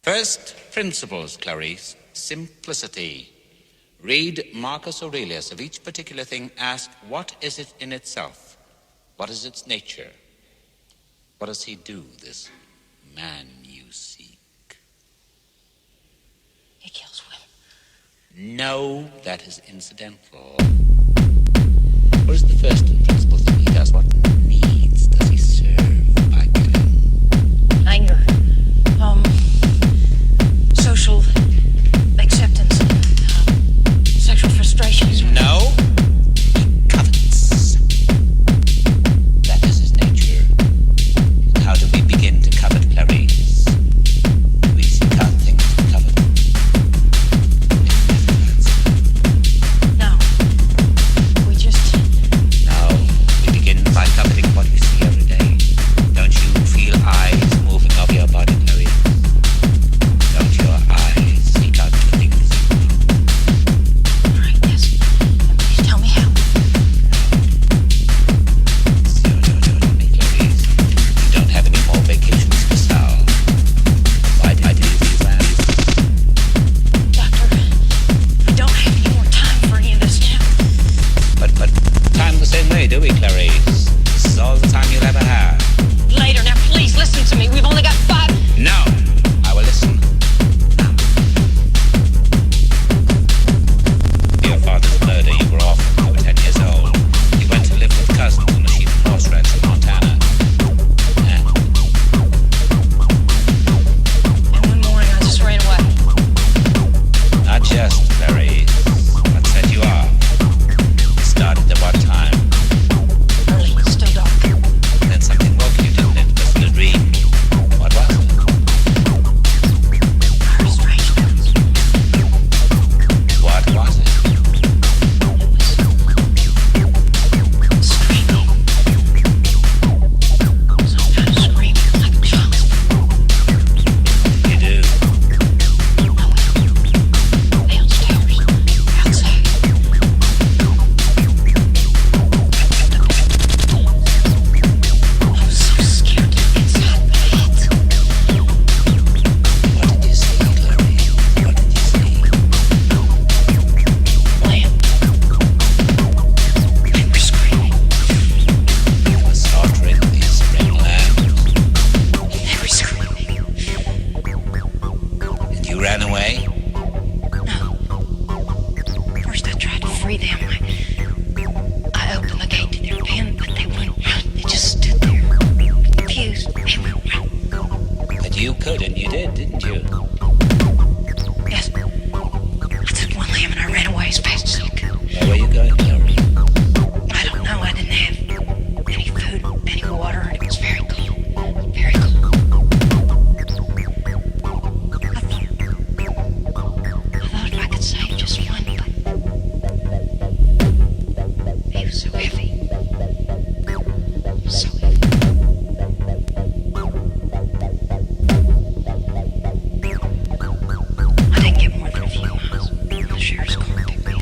First principles, Clarice. Simplicity. Read Marcus Aurelius. Of each particular thing, ask, what is it in itself? What is its nature? What does he do, this man you seek? He kills women. No, that is incidental. What is the first principle thing he does? What needs does he serve by killing? Anger. Social acceptance. Sexual frustrations. No. He covets. That is his nature. How do we begin to covet, Clarice? We seek out things to covet. No. We just... No. We begin by coveting what we see every day. Don't you feel eyes moving over your body, Clarice? Don't your eyes seek out things? All right, yes. And please tell me how. No, Clarice. You don't have any more vacations to sell. Why do you do that? Doctor, we don't have any more time for any of this now. But time the same way, do we, Clarice? This is all the time you'll ever have. Later. Now, please listen to me. We've only got 5... No, I will listen. Your father's murder, you were orphaned, you were 10 years old. You went to live with cousins on the sheep and horse ranch in Montana. And And one morning, I just ran away. not just, Clarice. What set you off? You started at what time? Early, it's still dark. Then something woke you, didn't it? Was it a dream? What was it? I heard a strange noise. What was it? It was screaming. Some kind of screaming like a child. You do. Downstairs, outside. I was so scared to the inside of my head. What did you see, Clarice? What did you see? Lamb. They were screaming. You were slaughtering these spring lambs, They were screaming. and you ran away? No. First I tried to free them. I opened the gate to their pen, but they wouldn't run. They just stood there, confused. They wouldn't run. But you could, and you did, didn't you? Yes. I took one lamb and I ran away as fast as I could. Where were you going, Clarice? I don't know. I didn't have any food, any water, and it was very cold. Very cold. I thought if I could save just one, but he was so heavy. So heavy. I didn't get more than a few miles. The sheriff's car picked me up.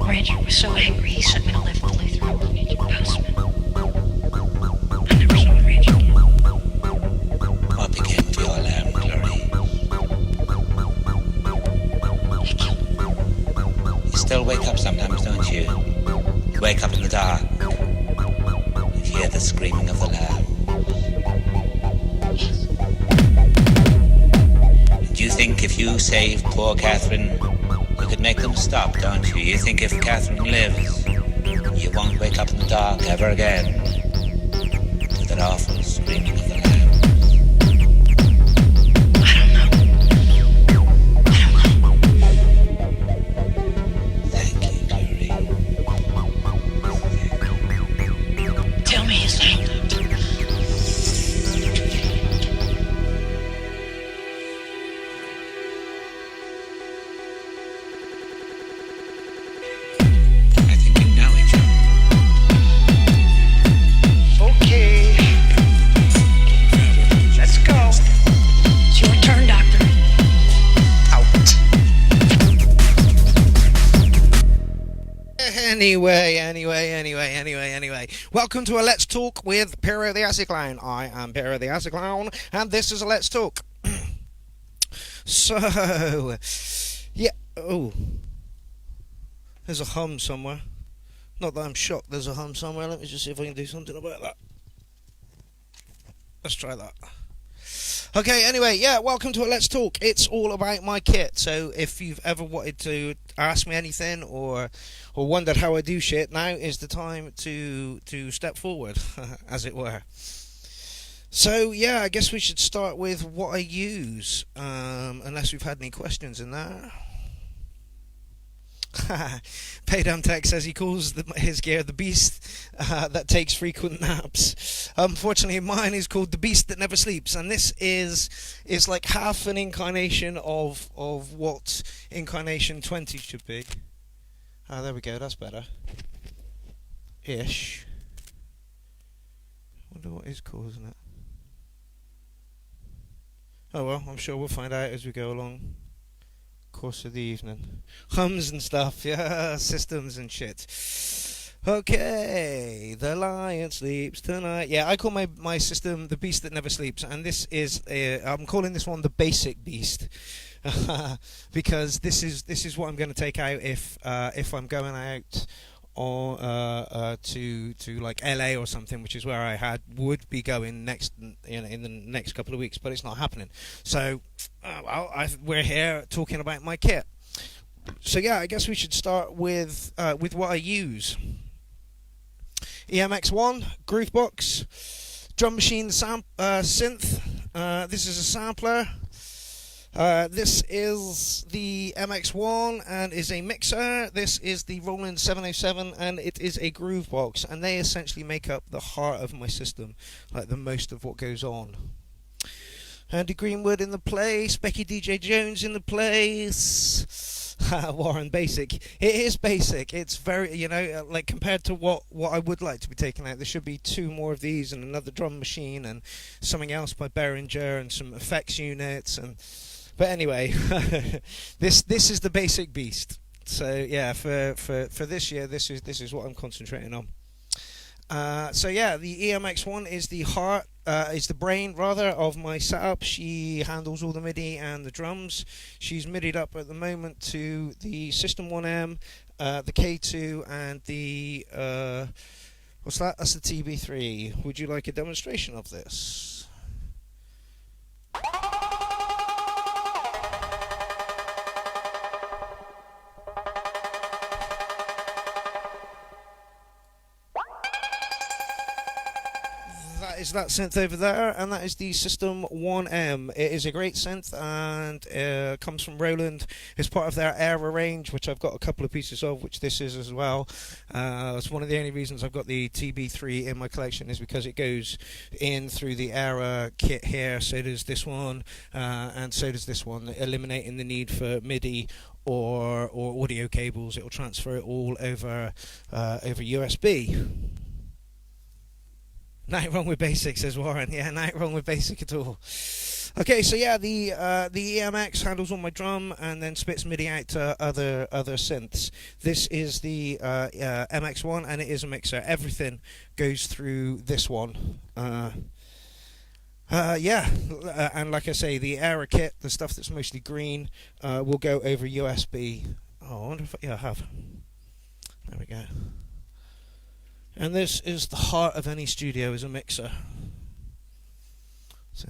Rancher was so angry he sent me to live with the Lutheran orphanage at Postman. I never saw the rancher again. What became of your lamb, Clarice? He killed him. You still wake up sometimes, don't you? You wake up in the dark. You hear the screaming of the lamb. Yes. And you think if you saved poor Catherine, you could make them stop, don't you? You think if Catherine lives, you won't wake up in the dark ever again to that awful screaming of the lamb. I don't know. I don't know. Thank you, Clarice. Tell me his name, Doctor. I think you know each other. Okay. Anyway. Welcome to a Let's Talk with Pierrot the Acid Clown. I am Pierrot the Acid Clown, and this is a Let's Talk. So, yeah. Oh, there's a hum somewhere. Not that I'm shocked there's a hum somewhere. Let me just see if I can do something about that. Let's try that. Okay, anyway, yeah, welcome to a Let's Talk. It's all about my kit. So if you've ever wanted to ask me anything or wondered how I do shit, now is the time to step forward, as it were. So, yeah, I guess we should start with what I use, unless we've had any questions in there. Paydam Tech says he calls his gear the beast that takes frequent naps. Unfortunately, mine is called the beast that never sleeps, and this is like half an incarnation of what incarnation 20 should be. Ah, there we go. That's better. Ish. Wonder what is causing it. Oh well, I'm sure we'll find out as we go along. Course of the evening. Hums and stuff, yeah, systems and shit. Okay, the lion sleeps tonight. Yeah, I call my system the beast that never sleeps, and this is I'm calling this one the basic beast. Because this is what I'm going to take out if I'm going out or to like LA or something, which is where I would be going next, in the next couple of weeks, but it's not happening. So we're here talking about my kit. So yeah, I guess we should start with what I use. EMX1 Groovebox drum machine synth. This is a sampler. This is the MX1 and is a mixer. This is the Roland 707 and it is a groove box, and they essentially make up the heart of my system, like the most of what goes on. Andy Greenwood in the place, Becky DJ Jones in the place. Warren, basic. It is basic. It's very, like compared to what I would like to be taken out. There should be 2 more of these and another drum machine and something else by Behringer and some effects units and. But anyway, this is the basic beast. So yeah, for this year, this is what I'm concentrating on. So yeah, the EMX1 is the heart, is the brain rather of my setup. She handles all the MIDI and the drums. She's MIDI'd up at the moment to the System 1M, the K2, and the what's that? That's the TB3. Would you like a demonstration of this? Is that synth over there, and that is the System 1M. It is a great synth and comes from Roland. It's part of their Era range, which I've got a couple of pieces of, which this is as well. It's one of the only reasons I've got the TB3 in my collection is because it goes in through the Era kit here. So does this one, and so does this one, eliminating the need for MIDI or audio cables. It will transfer it all over USB. Nothing wrong with basic, says Warren. Yeah, nothing wrong with basic at all. Okay, so yeah, the EMX handles all my drum and then spits MIDI out to other synths. This is the MX1 and it is a mixer. Everything goes through this one. Yeah, and like I say, the Era kit, the stuff that's mostly green, will go over USB. Oh, I wonder if I have. There we go. And this is the heart of any studio, is a mixer. So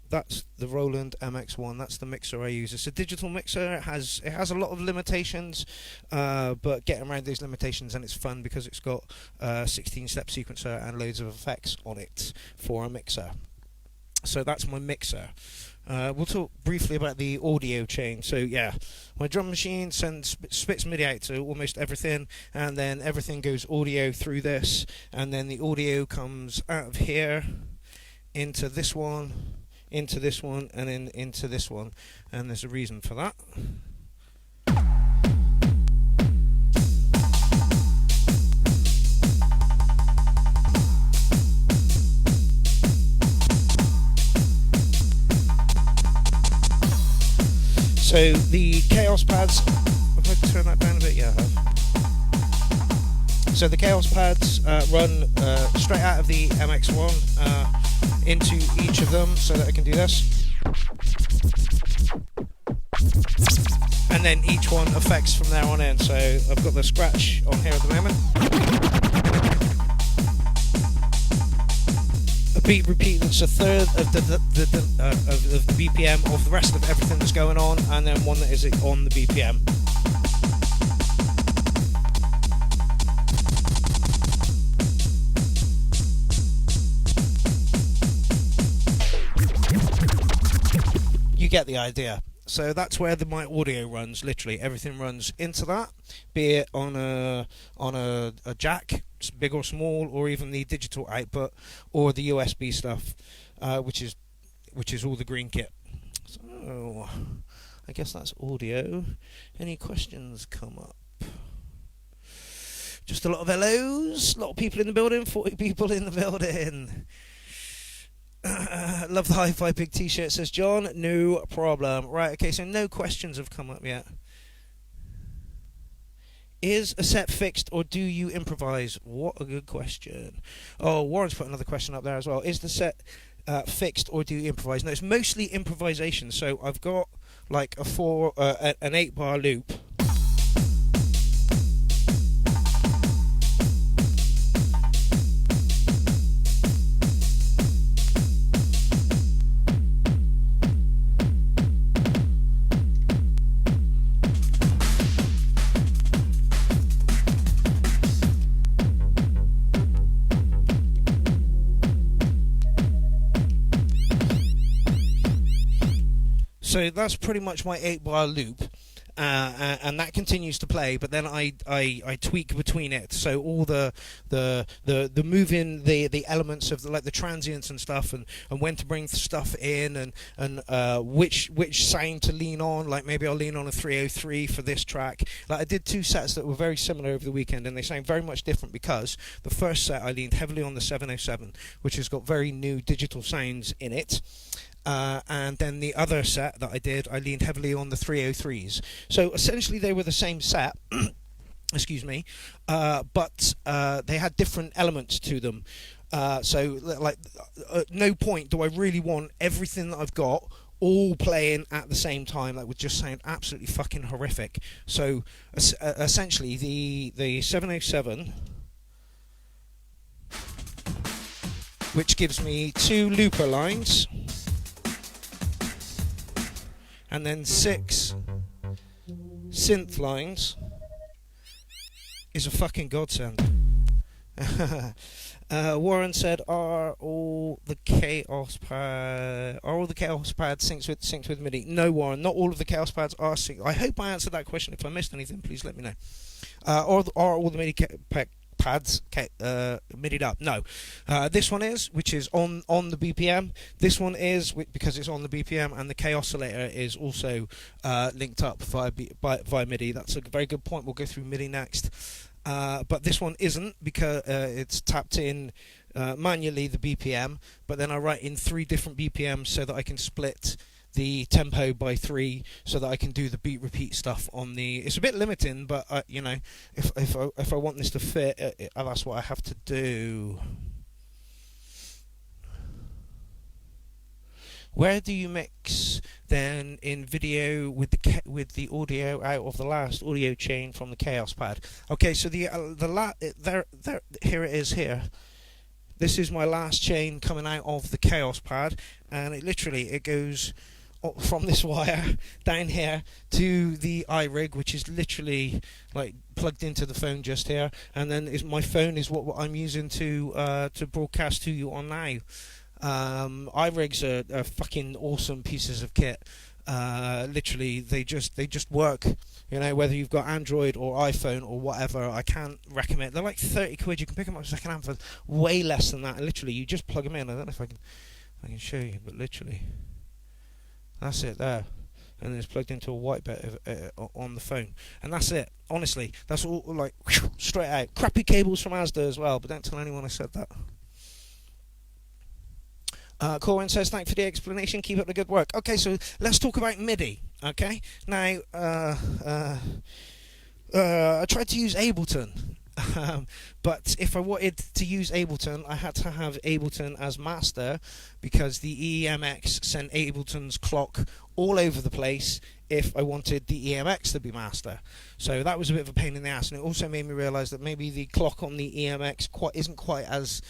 that's the Roland MX1. That's the mixer I use. It's a digital mixer. It has a lot of limitations, but getting around those limitations, and it's fun because it's got a 16-step sequencer and loads of effects on it for a mixer. So that's my mixer. We'll talk briefly about the audio chain. So yeah, my drum machine spits MIDI out to almost everything, and then everything goes audio through this, and then the audio comes out of here into this one, and then into this one, and there's a reason for that. So the Chaos pads, if I turn that down a bit, yeah, I have. So the Chaos pads run straight out of the MX1 into each of them, so that I can do this. And then each one affects from there on in. So I've got the scratch on here at the moment. A beat repeat that's a third of the BPM of the rest of everything that's going on, and then one that is on the BPM. You get the idea. So that's where my audio runs. Literally everything runs into that, be it on a jack, big or small, or even the digital output, or the USB stuff, which is all the green kit. So I guess that's audio. Any questions come up? Just a lot of hellos, a lot of people in the building, 40 people in the building. Love the hi-fi big t-shirt, says John. No problem. Right, okay, so no questions have come up yet. Is a set fixed or do you improvise? What a good question. Oh, Warren's put another question up there as well. Is the set fixed or do you improvise? No, it's mostly improvisation. So I've got like an 8-bar loop. So that's pretty much my 8-bar loop, and that continues to play. But then I tweak between it. So all the moving the elements of the transients and stuff, and when to bring stuff in, and which sound to lean on. Like maybe I'll lean on a 303 for this track. Like I did 2 sets that were very similar over the weekend, and they sound very much different because the first set I leaned heavily on the 707, which has got very new digital sounds in it. And then the other set that I did, I leaned heavily on the 303s. So essentially they were the same set, excuse me, but they had different elements to them. So like at no point do I really want everything that I've got all playing at the same time. That would just sound absolutely fucking horrific. So essentially the 707, which gives me 2 looper lines, and then 6 synth lines, is a fucking godsend. Warren said, "Are all the chaos pads synced with MIDI?" No, Warren, not all of the chaos pads are synced. I hope I answered that question. If I missed anything, please let me know. Are all the MIDI pads MIDI'd up? No. This one is, which is on the BPM. This one is because it's on the BPM, and the K oscillator is also linked up via MIDI. That's a very good point. We'll go through MIDI next. But this one isn't because it's tapped in manually the BPM, but then I write in 3 different BPMs so that I can split the tempo by 3 so that I can do the beat repeat stuff on the. It's a bit limiting, but you know, if I want this to fit, that's what I have to do. Where do you mix then in video with the audio out of the last audio chain from the Chaos pad? Okay, so here it is here. This is my last chain coming out of the Chaos pad, and it goes from this wire down here to the iRig, which is literally like plugged into the phone just here, and then my phone is what I'm using to broadcast to you on now. iRigs are fucking awesome pieces of kit. Literally, they just work. You know, whether you've got Android or iPhone or whatever, I can't recommend. They're like 30 quid. You can pick them up second hand for way less than that. And literally, you just plug them in. I don't know if I can show you, but literally, that's it there. And it's plugged into a white bit on the phone, and that's it. Honestly, that's all like straight out. Crappy cables from Asda as well, but don't tell anyone I said that. Corwin says, "Thanks for the explanation. Keep up the good work." Okay, so let's talk about MIDI. Okay, now I tried to use Ableton, But if I wanted to use Ableton, I had to have Ableton as master, because the EMX sent Ableton's clock all over the place if I wanted the EMX to be master. So that was a bit of a pain in the ass, and it also made me realise that maybe the clock on the EMX isn't quite as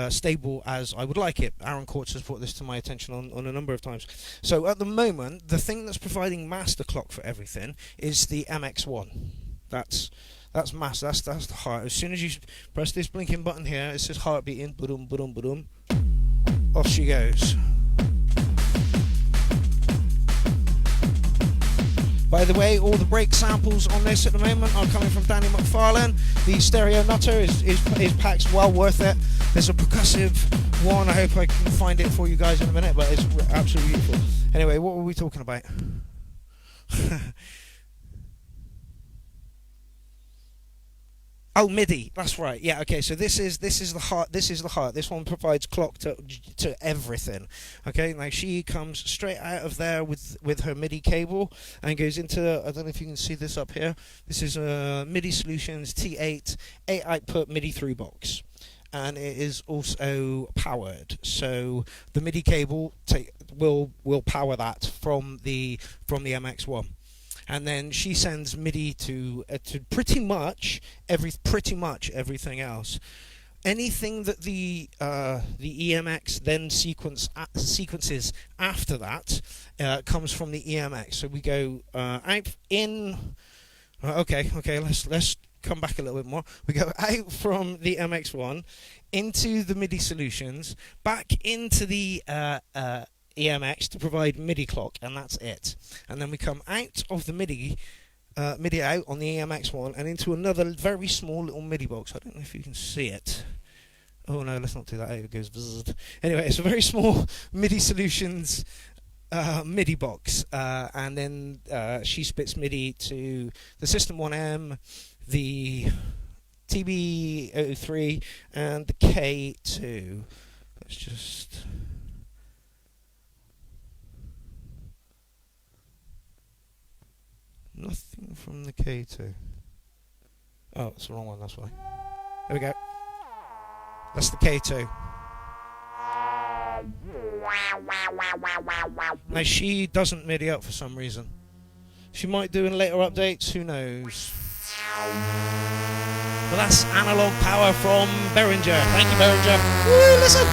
stable as I would like it. Aaron Courts has brought this to my attention on a number of times. So at the moment, the thing that's providing master clock for everything is the MX1. That's master. That's the heart. As soon as you press this blinking button here, it says heart beating. Boom, boom, boom. Off she goes. By the way, all the break samples on this at the moment are coming from Danny McFarlane. The Stereo Nutter is packed, well worth it. There's a percussive one. I hope I can find it for you guys in a minute, but it's absolutely beautiful. Anyway, what were we talking about? Oh, MIDI. That's right. Yeah. Okay. So this is the heart. This is the heart. This one provides clock to everything. Okay. Now she comes straight out of there with her MIDI cable and goes into. I don't know if you can see this up here. This is a MIDI Solutions T8 8-output MIDI through box, and it is also powered. So the MIDI cable will power that from the MX1. And then she sends MIDI to pretty much everything else. Anything that the EMX then sequences after that comes from the EMX. So we go out in. Okay. Let's come back a little bit more. We go out from the MX1 into the MIDI Solutions, back into the EMX to provide MIDI clock, and that's it. And then we come out of the MIDI out on the EMX one and into another very small little MIDI box. I don't know if you can see it. Oh no, let's not do that. It goes bzzz. Anyway, it's a very small MIDI Solutions MIDI box, and then she spits MIDI to the System 1M, the TB-03, and the K2. Let's just. Nothing from the K2. Oh, it's the wrong one, that's why. There we go. That's the K2. Now, she doesn't MIDI up for some reason. She might do in later updates, who knows. But that's analog power from Behringer. Thank you, Behringer. Woo, listen!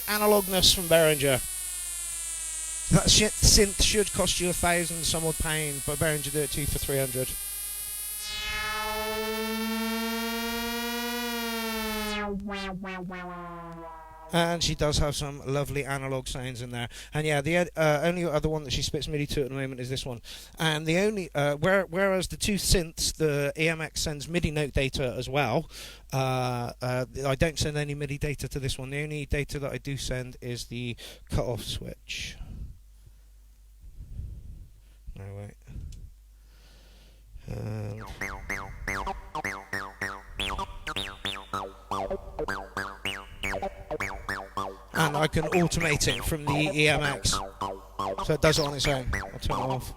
Analogness from Behringer. That synth should cost you 1,000 some odd pound, but Behringer do it to you for 300. And she does have some lovely analog sounds in there. And yeah, the only other one that she spits MIDI to at the moment is this one. And the only whereas the two synths, the EMX sends MIDI note data as well. I don't send any MIDI data to this one. The only data that I do send is the cut-off switch. No, wait. And I can automate it from the EMX, so it does it on its own. I'll turn it off.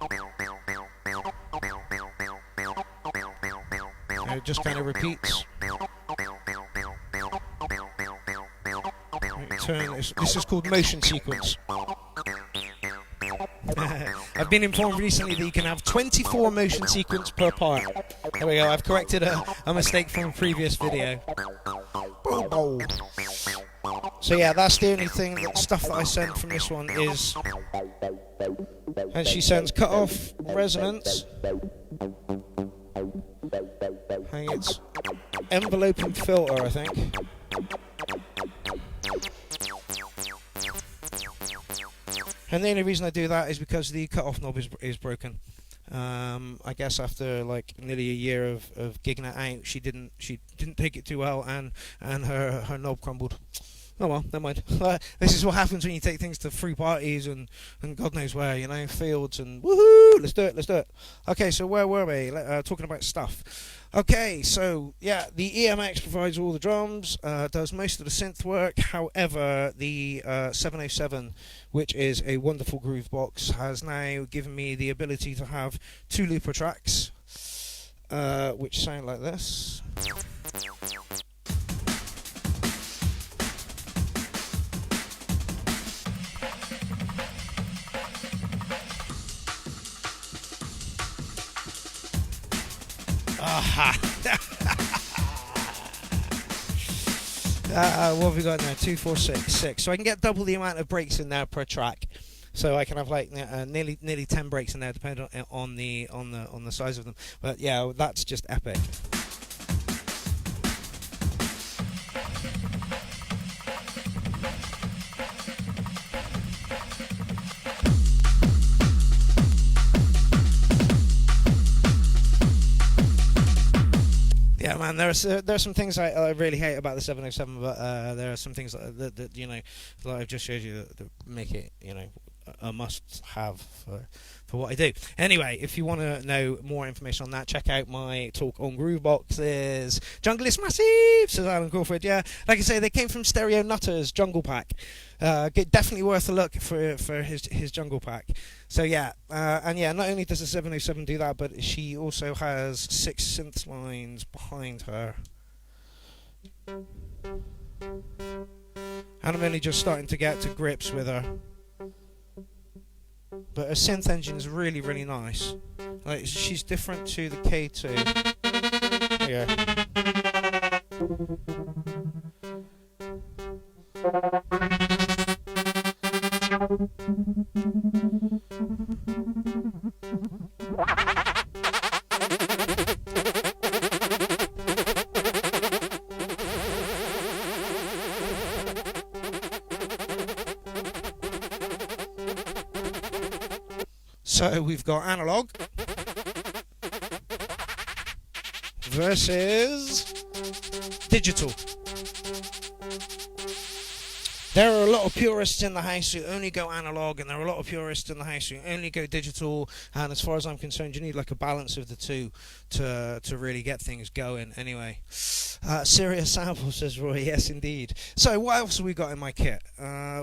And it just kind of repeats. This is called motion sequence. I've been informed recently that you can have 24 motion sequence per part. There we go, I've corrected a mistake from a previous video. So yeah, that's the only stuff that I send from this one is... And she sends cut-off resonance. And it's envelope and filter, I think. And the only reason I do that is because the cut-off knob is broken. I guess after like nearly a year of gigging it out, she didn't take it too well, and her knob crumbled. Oh well, never mind. This is what happens when you take things to free parties and God knows where, you know, fields and woohoo! let's do it. Okay, so where were we? Talking about stuff. Okay, so yeah, the EMX provides all the drums, does most of the synth work. However, the 707, which is a wonderful groove box, has now given me the ability to have 2 looper tracks, which sound like this. Aha! What have we got now? 2, 4, 6, 6. So I can get double the amount of breaks in there per track. So I can have like nearly 10 breaks in there, depending on the size of them. But yeah, that's just epic. Yeah, man. There are some things I really hate about the 707, but there are some things that you know, that I've just showed you that make it, you know, a must-have for what I do. Anyway, if you want to know more information on that, check out my talk on Grooveboxes. Jungle is massive, says Alan Crawford. Yeah, like I say, they came from Stereo Nutters Jungle Pack. Definitely worth a look for his Jungle Pack. So yeah, and yeah, not only does the 707 do that, but she also has 6 synth lines behind her. And I'm only just starting to get to grips with her. But her synth engine is really, really nice. Like, she's different to the K2. Yeah. So we've got analog versus digital. There are a lot of purists in the house who only go analog, and there are a lot of purists in the house who only go digital. And as far as I'm concerned, you need like a balance of the two to really get things going. Anyway, serious sample, says Roy. Yes, indeed. So what else have we got in my kit?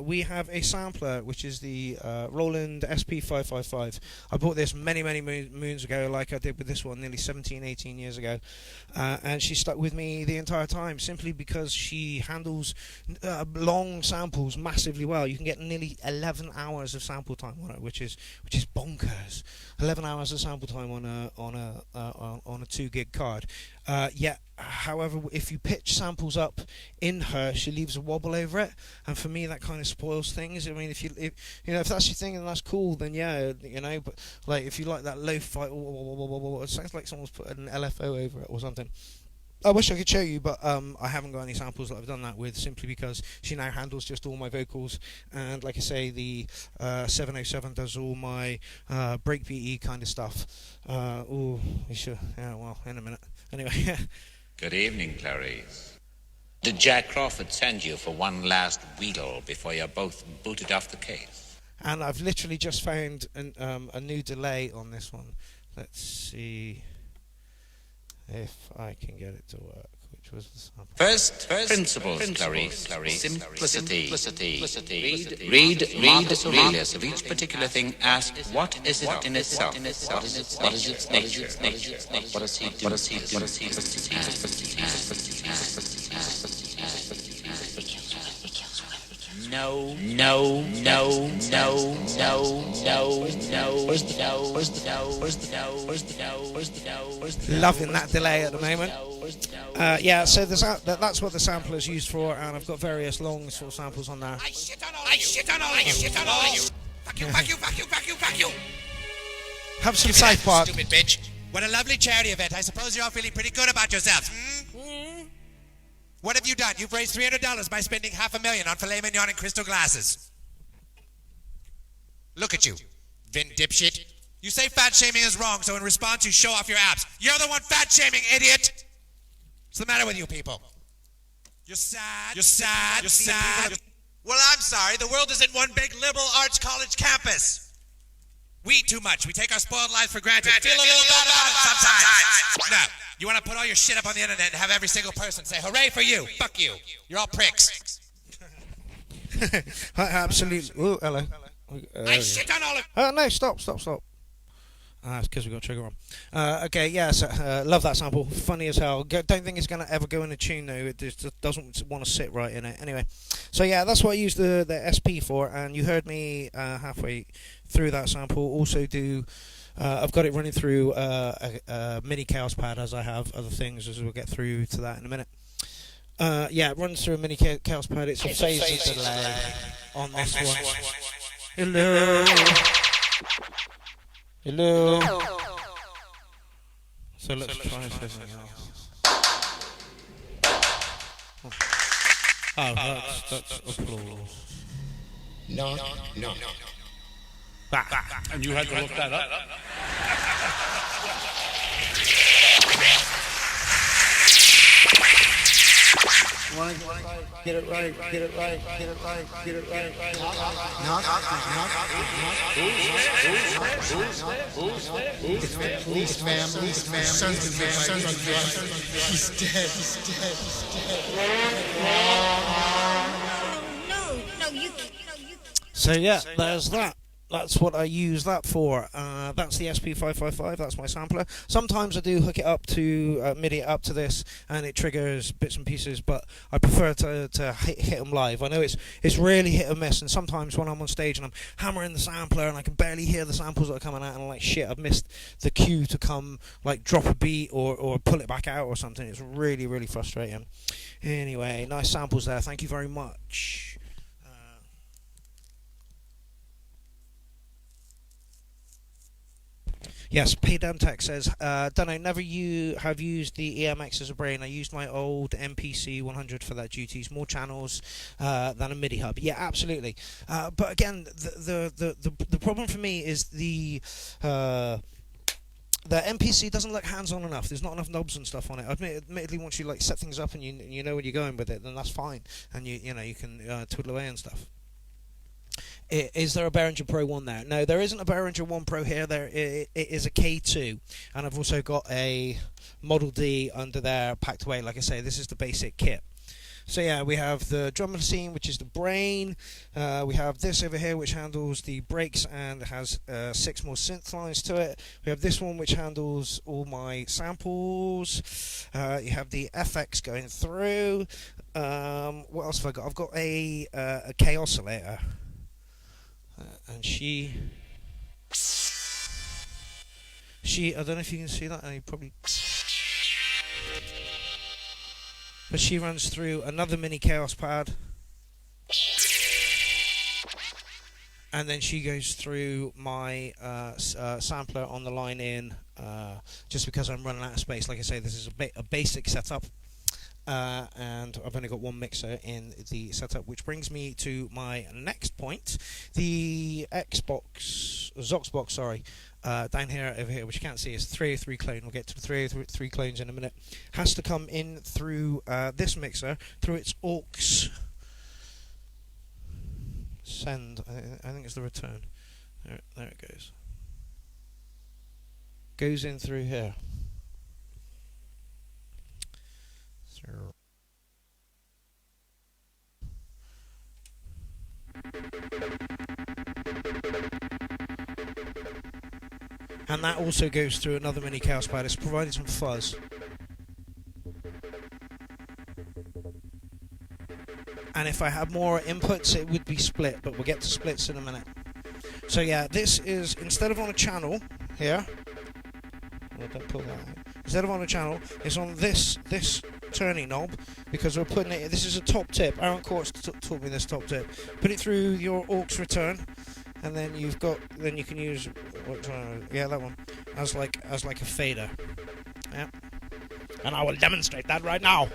We have a sampler, which is the Roland SP555. I bought this many moons ago, like I did with this one nearly 18 years ago, and she stuck with me the entire time simply because she handles long samples massively well. You can get nearly 11 hours of sample time on it, which is bonkers. 11 hours of sample time on a 2 gig card. However, if you pitch samples up in her, she leaves a wobble over it, and for me that kind of spoils things. I mean, if that's your thing, then that's cool. Then yeah, you know. But like if you like that lo-fi, it sounds like someone's put an LFO over it or something. I wish I could show you, but I haven't got any samples that I've done that with, simply because she now handles just all my vocals. And like I say, the 707 does all my breakbeaty kind of stuff. Oh, we should. Yeah, well, in a minute. Anyway. Good evening, Clarice. Did Jack Crawford send you for one last wheedle before you're both booted off the case? And I've literally just found a new delay on this one. Let's see if I can get it to work, which was the sample. First principles, Clarice. Simplicity. Read Marcus Aurelius. Of each particular thing, ask, what is it in itself? What is its nature? What does he do? No. Loving that delay at the moment. Yeah, so that's what the sampler is used for, and I've got various long sort of samples on there. I shit on all you. Fuck you. Have some South Park. Stupid bitch. What a lovely charity event. I suppose you're all feeling pretty good about yourselves. What have you done? You've raised $300 by spending $500,000 on filet mignon and crystal glasses. Look at you, Vin dipshit. You say fat shaming is wrong, so in response you show off your abs. You're the one fat shaming, idiot. What's the matter with you people? You're sad. Well, I'm sorry. The world isn't one big liberal arts college campus. We eat too much. We take our spoiled lives for granted. Feel a little bad about it sometimes. No. You want to put all your shit up on the internet and have every single person say, hooray for you. Fuck you. You're all pricks. Absolutely. Ooh, hello. I shit on all of... No, stop. It's because we got trigger on. Okay, yeah, so, love that sample. Funny as hell. Don't think it's going to ever go in a tune, though. It just doesn't want to sit right in it. Anyway, so yeah, that's what I used the SP for, and you heard me halfway through that sample also do... I've got it running through a mini chaos pad, as I have other things, as we'll get through to that in a minute. Yeah, it runs through a mini chaos pad. It's a phase delay on this one. Hello. So let's try something else. Oh, that's applause. No. And you had to look that up? Get it right. It's the police, ma'am. He's dead. No, you can't. So yeah, there's that. That's what I use that for. That's the SP555. That's my sampler. Sometimes I do hook it up to MIDI it up to this, and it triggers bits and pieces. But I prefer to hit them live. I know it's really hit or miss, and sometimes when I'm on stage and I'm hammering the sampler and I can barely hear the samples that are coming out, and I'm like, shit, I've missed the cue to come, like drop a beat or pull it back out or something. It's really, really frustrating. Anyway, nice samples there. Thank you very much. Yes, Paydantek says, don't know, never have used the EMX as a brain. I used my old MPC 100 for that duties. More channels than a MIDI hub. Yeah, absolutely. But again, the problem for me is the MPC doesn't look hands-on enough. There's not enough knobs and stuff on it. Admittedly, once you like set things up and you know where you're going with it, then that's fine, and you can twiddle away and stuff. Is there a Behringer Pro 1 there? No, there isn't a Behringer 1 Pro here. It is a K2, and I've also got a Model D under there packed away. Like I say, this is the basic kit. So yeah, we have the drum machine, which is the brain. We have this over here, which handles the brakes and has 6 more synth lines to it. We have this one, which handles all my samples. You have the FX going through. What else have I got? I've got a K oscillator. And she, I don't know if you can see that, but she runs through another mini chaos pad, and then she goes through my sampler on the line in, just because I'm running out of space. Like I say, this is a basic setup. And I've only got one mixer in the setup, which brings me to my next point. The Zoxbox, down here, over here, which you can't see, is 303 clone. We'll get to the 303 clones in a minute. Has to come in through this mixer, through its aux send. I think it's the return. There it goes. Goes in through here. And that also goes through another mini chaos pad. It's providing some fuzz. And if I had more inputs, it would be split, but we'll get to splits in a minute. So yeah, this is, instead of on a channel here, don't pull that out. Instead of on a channel, it's on this turning knob, because we're putting it, this is a top tip. Aaron Courts taught me this top tip. Put it through your aux return, and then you can use, that one, as like a fader. Yeah. And I will demonstrate that right now.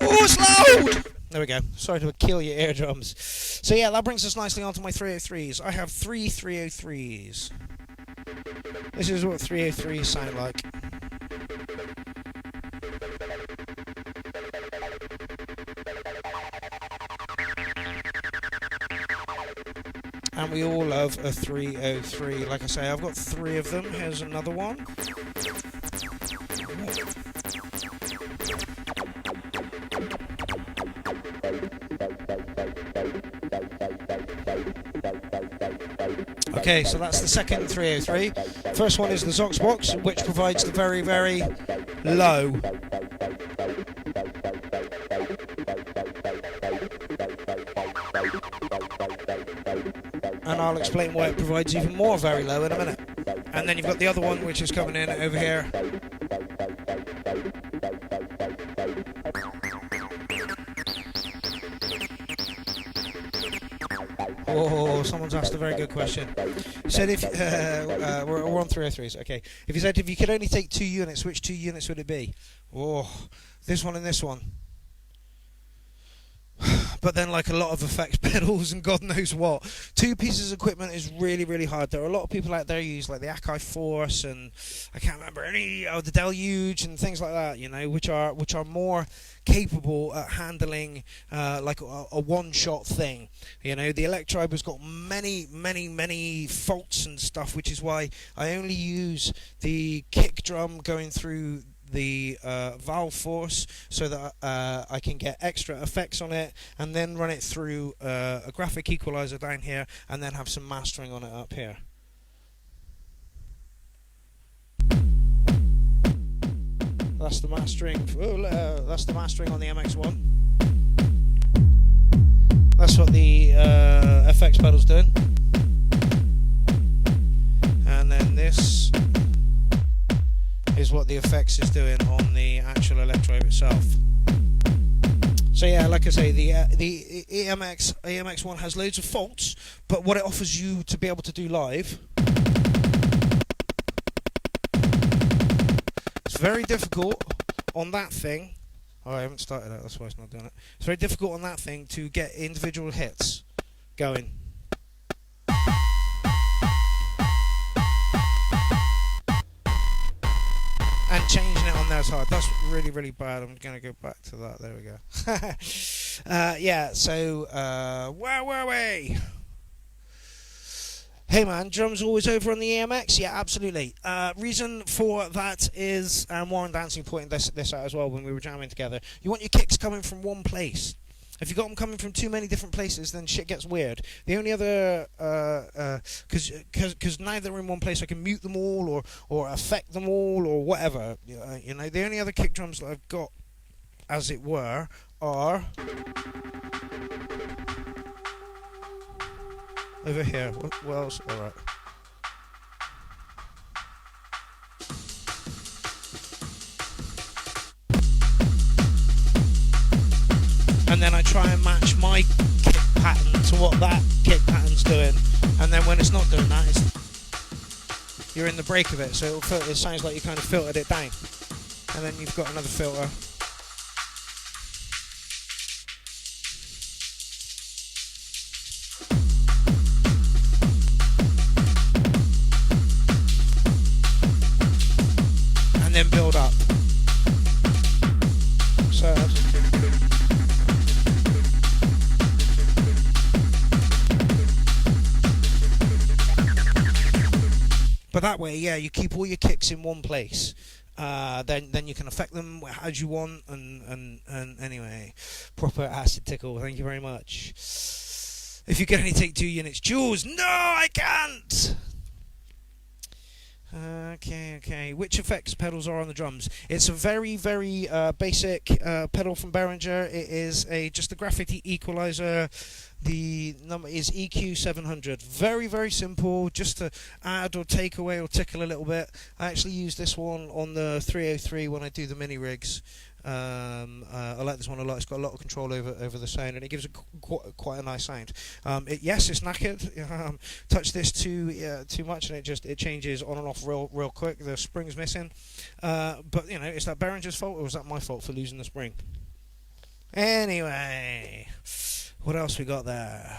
Oh, it's loud! There we go. Sorry to kill your eardrums. So yeah, that brings us nicely onto my 303s. I have 3 303s. This is what 303s sound like. And we all love a 303. Like I say, I've got 3 of them. Here's another one. Okay, so that's the second 303. First one is the Zox box, which provides the very, very low. And I'll explain why it provides even more very low in a minute. And then you've got the other one, which is coming in over here. Oh, someone's asked a very good question. He said if we're on 303s. Okay, if you could only take 2 units, which 2 units would it be? Oh, this one and this one. But then, like a lot of effects pedals and God knows what, 2 pieces of equipment is really, really hard. There are a lot of people out there who use like the Akai Force and I can't remember any the Deluge and things like that, you know, which are more capable at handling like a one-shot thing. You know, the Electribe has got many faults and stuff, which is why I only use the kick drum going through the valve force so that I can get extra effects on it and then run it through a graphic equalizer down here and then have some mastering on it up here. That's the mastering. That's the mastering on the MX1. That's what the FX pedal's doing. And then this is what the effects is doing on the actual Electribe itself. So yeah, like I say, the EMX1 has loads of faults, but what it offers you to be able to do live, it's very difficult on that thing. Oh, I haven't started it, that's why it's not doing it. It's very difficult on that thing to get individual hits going. And changing it on there is hard. That's really, really bad. I'm going to go back to that. There we go. Yeah, so where were we? Hey man, drums always over on the EMX? Yeah, absolutely. Reason for that is, and Warren Dancing pointed this out as well when we were jamming together, you want your kicks coming from one place. If you've got them coming from too many different places, then shit gets weird. The only other, because now they're in one place, I can mute them all or affect them all or whatever. You know, the only other kick drums that I've got, as it were, are over here. What else? All right. And then I try and match my kick pattern to what that kick pattern's doing, and then when it's not doing that, you're in the break of it, so it sounds like you kind of filtered it down, and then you've got another filter. And then build up. So but that way, yeah, you keep all your kicks in one place. Then you can affect them as you want. And anyway, proper acid tickle. Thank you very much. If you can only take 2 units, Jules. No, I can't. Okay. Which effects pedals are on the drums? It's a very, very basic pedal from Behringer. It is just a graphic equalizer. The number is EQ700. Very, very simple, just to add or take away or tickle a little bit. I actually use this one on the 303 when I do the mini rigs. I like this one a lot. It's got a lot of control over the sound, and it gives quite a nice sound. Yes, it's knackered. Touch this too much, and it changes on and off real quick. The spring's missing, but you know, is that Behringer's fault or was that my fault for losing the spring? Anyway, what else we got there?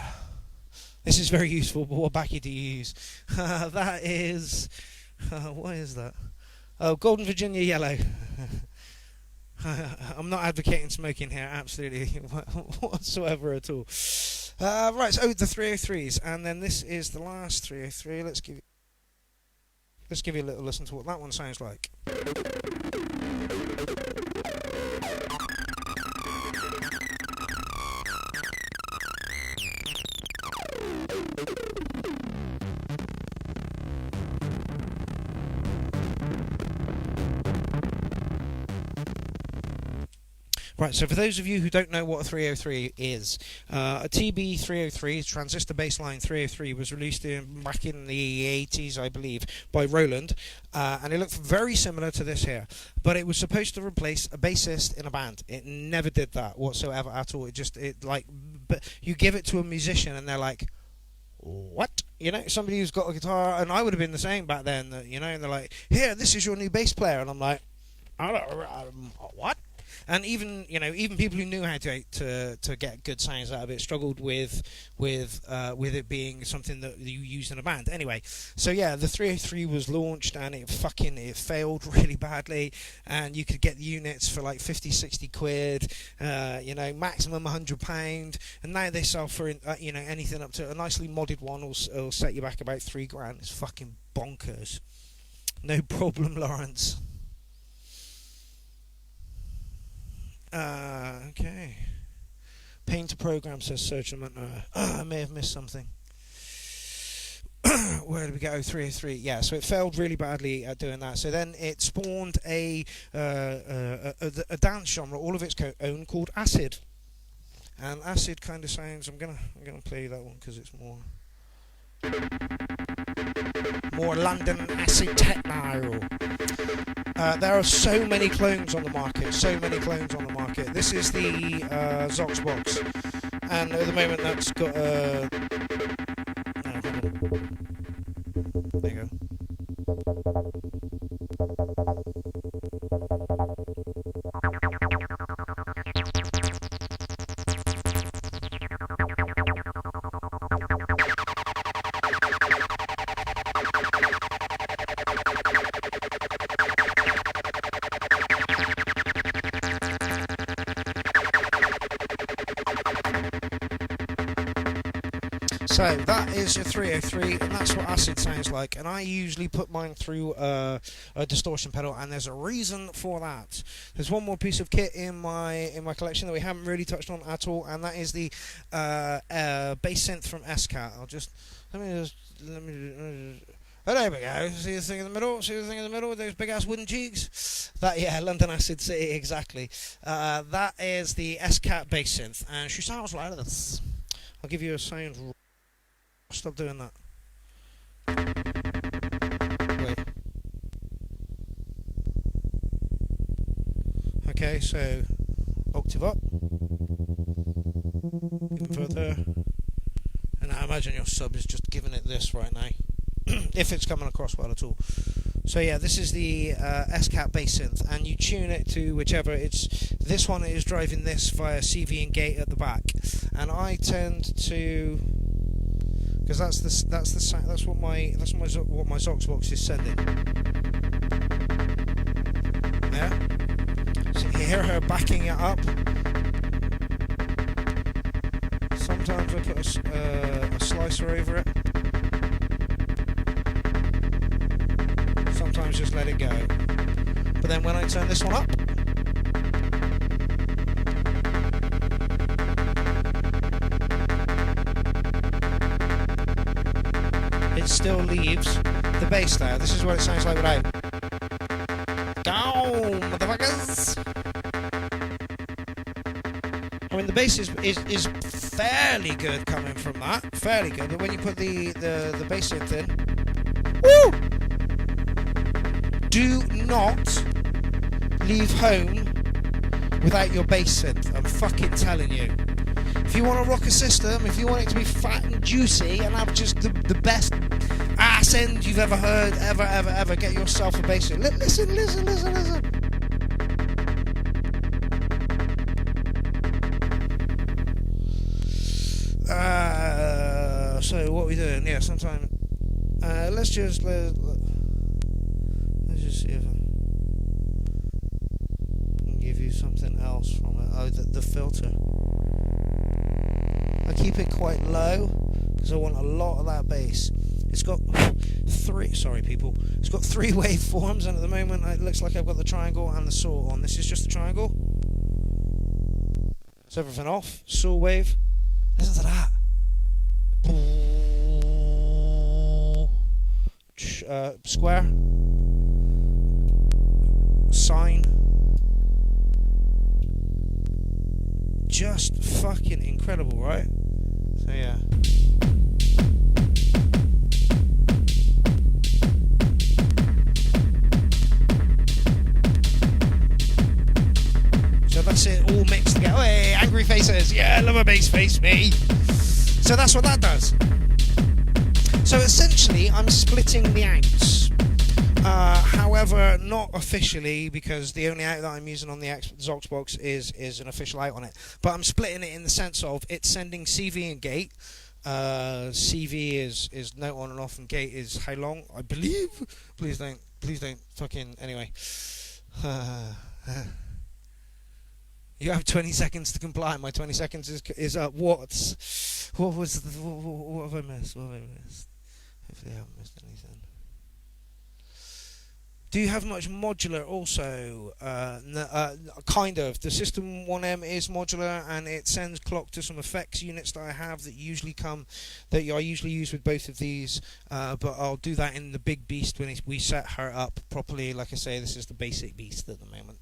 This is very useful, but what backy do you use? That is what is that? Oh, Golden Virginia Yellow. I'm not advocating smoking here, absolutely whatsoever at all. Right, so the 303s, and then this is the last 303. Let's give you a little listen to what that one sounds like. Right, so for those of you who don't know what a 303 is, a TB303, transistor baseline 303, was released back in the 80s, I believe, by Roland, and it looked very similar to this here, but it was supposed to replace a bassist in a band. It never did that whatsoever at all. But you give it to a musician and they're like, what? You know, somebody who's got a guitar, and I would have been the same back then, you know, and they're like, here, this is your new bass player, and I'm like, what? And even people who knew how to get good sounds out of it struggled with it being something that you used in a band. Anyway, so yeah, the 303 was launched and it failed really badly, and you could get the units for like 50, 60 quid, maximum £100, and now they sell for anything up to a nicely modded one will set you back about £3,000. It's fucking bonkers. No problem, Lawrence. Okay. Pain to program, says Surgeon. I may have missed something. Where did we go? 303. Yeah, so it failed really badly at doing that. So then it spawned a dance genre, all of its own, called acid. And acid kind of sounds. I'm gonna play that one because it's more London acid techno. There are so many clones on the market. This is the Zox box, and at the moment that's got a. There you go. So that is your 303, and that's what acid sounds like. And I usually put mine through a distortion pedal, and there's a reason for that. There's one more piece of kit in my collection that we haven't really touched on at all, and that is the bass synth from SCAT. Let me. Oh, there we go. See the thing in the middle? With those big ass wooden cheeks? London Acid City, exactly. That is the SCAT bass synth, and she sounds like this. I'll give you a sound. Stop doing that. Wait. Okay, so octave up. Even further. And I imagine your sub is just giving it this right now. If it's coming across well at all. So yeah, this is the SCAT bass synth, and you tune it to whichever. This one is driving this via CV and gate at the back, and I tend to, because that's what my Zox box is sending. Yeah, so you hear her backing it up. Sometimes I put a slicer over it. Sometimes just let it go. But then when I turn this one up, it still leaves the bass there. This is what it sounds like without. Down, motherfuckers! I mean, the bass is fairly good coming from that. Fairly good. But when you put the bass synth in, woo! Do not leave home without your bass synth. I'm fucking telling you. If you want to rock a system, if you want it to be fat and juicy and have just the best ass end you've ever heard, ever, get yourself a bass synth. Listen. So what are we doing? Yeah, sometime. Let's just see if I can give you something else from it. Oh, the filter. I keep it quite low because I want a lot of that bass. It's got it's got 3 waveforms, and at the moment it looks like I've got the triangle and the saw on. This is just the triangle. So everything off, saw wave. Listen to that. Square, sine, just fucking incredible, right? So yeah. So that's it, all mixed together. Hey, angry faces, yeah, love a bass face, me. So that's what that does. So essentially, I'm splitting the outs. However, not officially, because the only out that I'm using on the Xbox is an official out on it. But I'm splitting it in the sense of it's sending CV and gate. CV is note on and off, and gate is how long, I believe. Please don't fucking anyway. You have 20 seconds to comply. My 20 seconds is up. What have I missed? What have I missed? Hopefully I haven't missed anything. Do you have much modular also? Kind of. The System 1M is modular, and it sends clock to some effects units that I have that I usually use with both of these. But I'll do that in the big beast when we set her up properly. Like I say, this is the basic beast at the moment.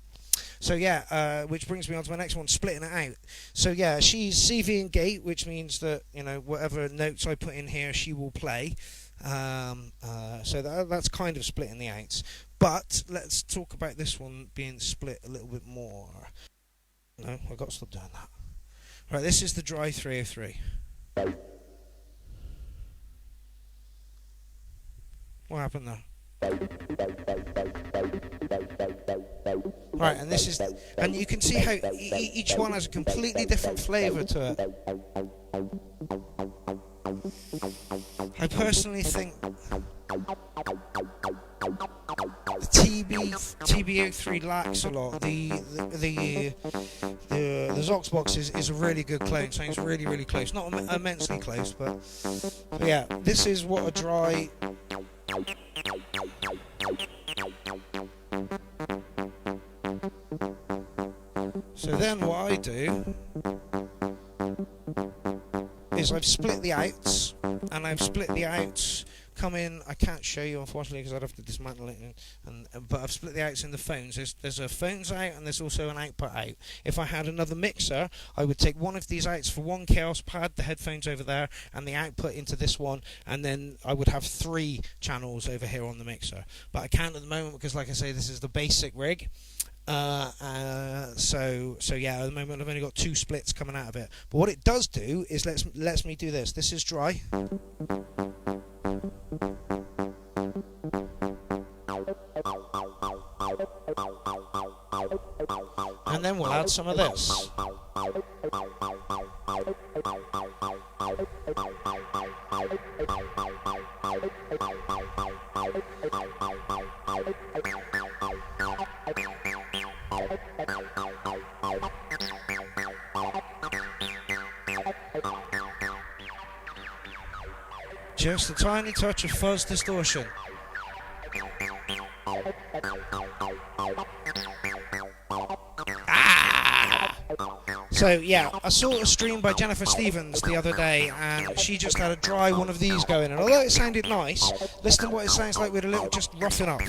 So yeah, which brings me on to my next one, splitting it out. So yeah, she's CV and gate, which means that whatever notes I put in here, she will play. So that's kind of splitting the outs. But let's talk about this one being split a little bit more. No, I've got to stop doing that. Right, this is the dry 303. What happened there? Right, and this is, and you can see how each one has a completely different flavour to it. I personally think the TB03 lacks a lot. The Xbox is a really good clone. Sounds really, really close. Not immensely close, but yeah, this is what a dry. So then what I do is I've split the outs, and I've split the outs come in. I can't show you unfortunately because I'd have to dismantle it, but I've split the outs in the phones. There's a phones out, and there's also an output out. If I had another mixer, I would take one of these outs for one Chaos pad, the headphones over there, and the output into this one, and then I would have 3 channels over here on the mixer. But I can't at the moment because, like I say, this is the basic rig. So yeah, at the moment I've only got 2 splits coming out of it. But what it does do is lets me do this. This is dry. And then we'll add some of this. Just a tiny touch of fuzz distortion. So yeah, I saw a stream by Jennifer Stevens the other day, and she just had a dry one of these going, and although it sounded nice, listen to what it sounds like with a little just roughing up.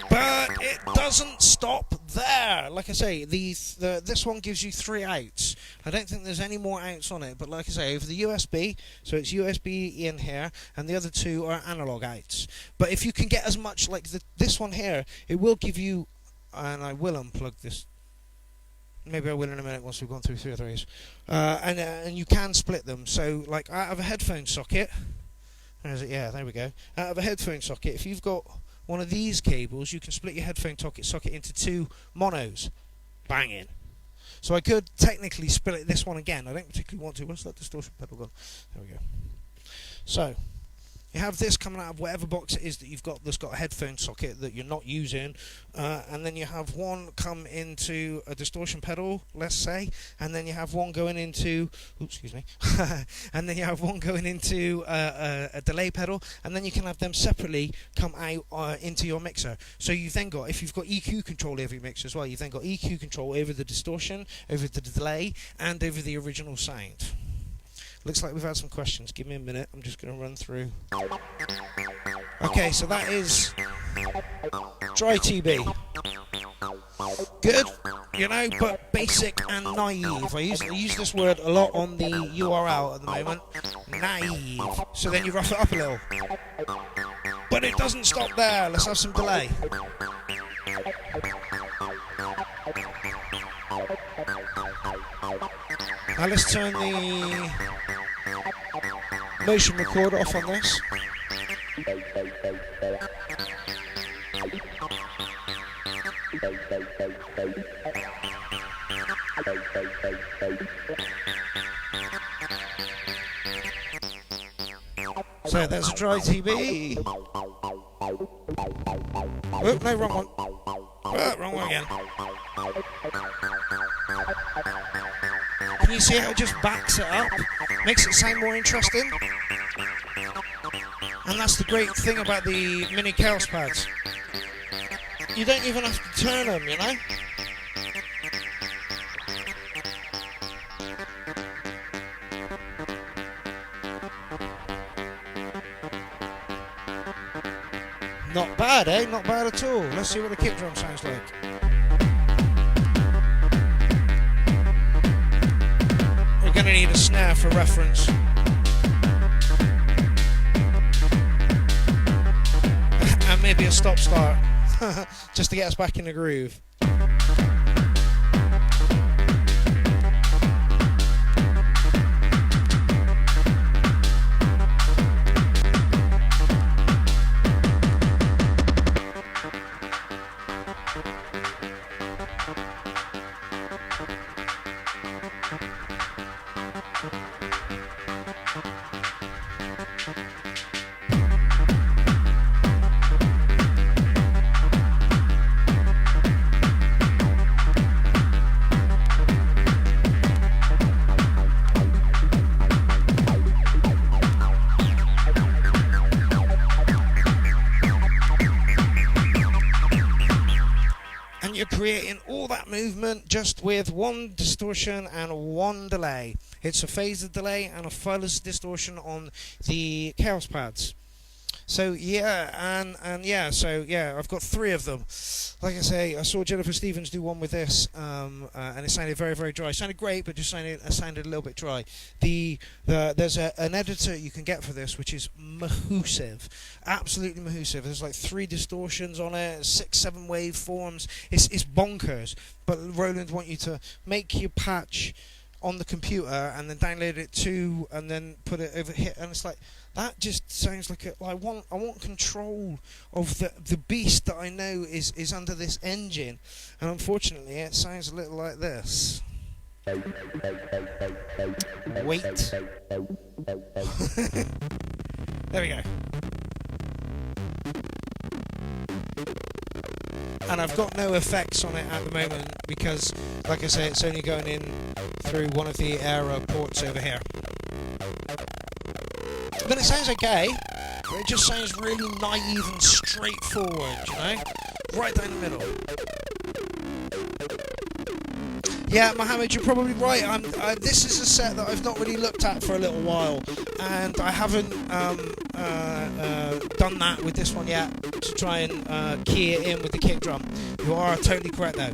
But it doesn't stop there. Like I say, this one gives you 3 outs. I don't think there's any more outs on it, but like I say, over the USB, so it's USB in here, and the other 2 are analog outs. But if you can get as much like this one here, it will give you, and I will unplug this. Maybe I will in a minute once we've gone through 3 of these. And you can split them. So like out of a headphone socket, where is it? Yeah, there we go. Out of a headphone socket, if you've got one of these cables, you can split your headphone socket into 2 monos. Banging. So I could technically split this one again. I don't particularly want to. Where's that distortion pedal gone? There we go. So You have this coming out of whatever box it is that you've got that's got a headphone socket that you're not using, and then you have one come into a distortion pedal, let's say, and then you have one going into, and then you have one going into a delay pedal, and then you can have them separately come out into your mixer. So you've then got, if you've got EQ control over your mixer as well, you've then got EQ control over the distortion, over the delay, and over the original sound. Looks like we've had some questions. Give me a minute. I'm just going to run through. Okay, so that is dry TB. Good, you know, but basic and naive. I use this word a lot on the URL at the moment. Naive. So then you rough it up a little. But it doesn't stop there. Let's have some delay. Now let's turn the motion recorder off on this. So there's a dry TB. Oh, no, wrong one. Oh, wrong one again. Can you see how it just backs it up? Makes it sound more interesting. And that's the great thing about the mini chaos pads. You don't even have to turn them, you know? Not bad, eh? Not bad at all. Let's see what the kick drum sounds like. We're going to need a snare for reference. And maybe a stop-start. Just to get us back in the groove. Creating all that movement just with one distortion and one delay. It's a phaser delay and a fuzz distortion on the chaos pads. So yeah, and yeah, so yeah, I've got 3 of them. Like I say, I saw Jennifer Stevens do one with this, and it sounded very, very dry. It sounded great, but just sounded a little bit dry. There's an editor you can get for this, which is mahoosive, absolutely mahoosive. There's like 3 distortions on it, 6, 7 waveforms. It's bonkers. But Roland want you to make your patch on the computer and then download it to, and then put it over here, and it's like, that just sounds like I want control of the beast that I know is under this engine, and unfortunately it sounds a little like this. Wait. There we go. And I've got no effects on it at the moment because, like I say, it's only going in through one of the error ports over here. But it sounds okay, but it just sounds really naive and straightforward, you know? Right down the middle. Yeah, Mohammed, you're probably right. This is a set that I've not really looked at for a little while, and I haven't done that with this one yet to try and key it in with the kick drum. You are totally correct, though.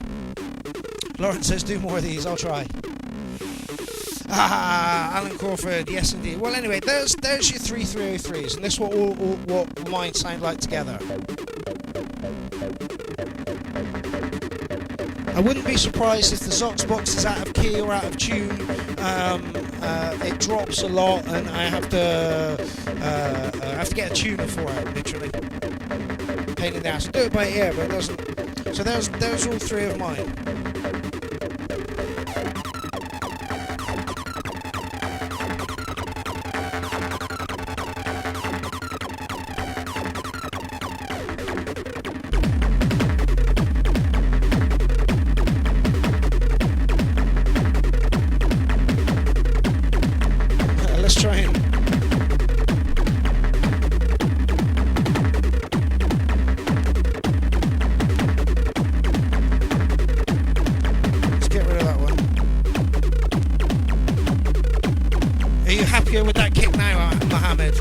Lawrence says, do more of these, I'll try. Alan Crawford, yes indeed. Well, anyway, there's your 3 303s, and this is what mine sound like together. I wouldn't be surprised if the Zox box is out of key or out of tune. It drops a lot, and I have to get a tuner for it, literally. Pain in the ass. I do it by ear, but it doesn't. So there's all 3 of mine. Mohammed.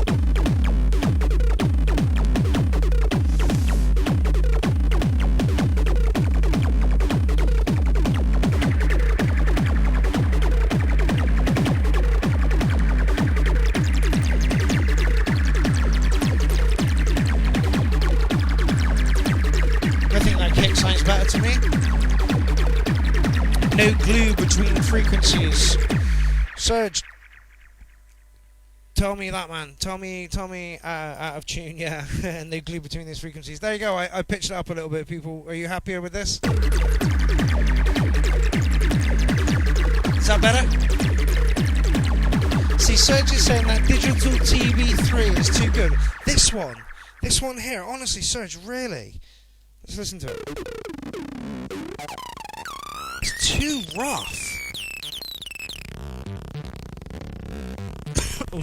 I think that kick sounds better to me. No glue between frequencies. Serge, tell me that, man. Tell me out of tune, yeah. And no glue between these frequencies. There you go. I pitched it up a little bit, people. Are you happier with this? Is that better? See, Serge is saying that digital TV3 is too good. This one here, honestly, Serge, really? Let's listen to it. It's too rough. Oh,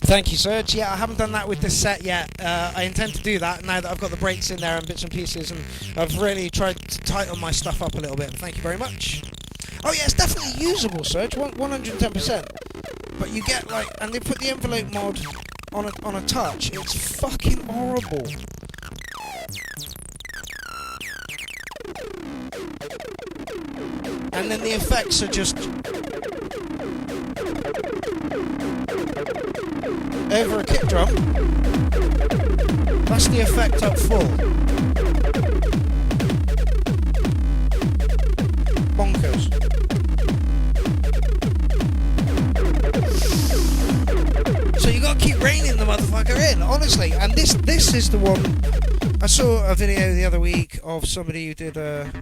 thank you, Serge. Yeah, I haven't done that with this set yet. I intend to do that now that I've got the breaks in there and bits and pieces, and I've really tried to tighten my stuff up a little bit. Thank you very much. Oh yeah, it's definitely usable, Serge. 110%. But you get like, and they put the envelope mod on a touch. It's fucking horrible. And then the effects are just over a kick drum. That's the effect up full. Bonkers. So you gotta keep reining the motherfucker in, honestly. And this is the one. I saw a video the other week of somebody who did a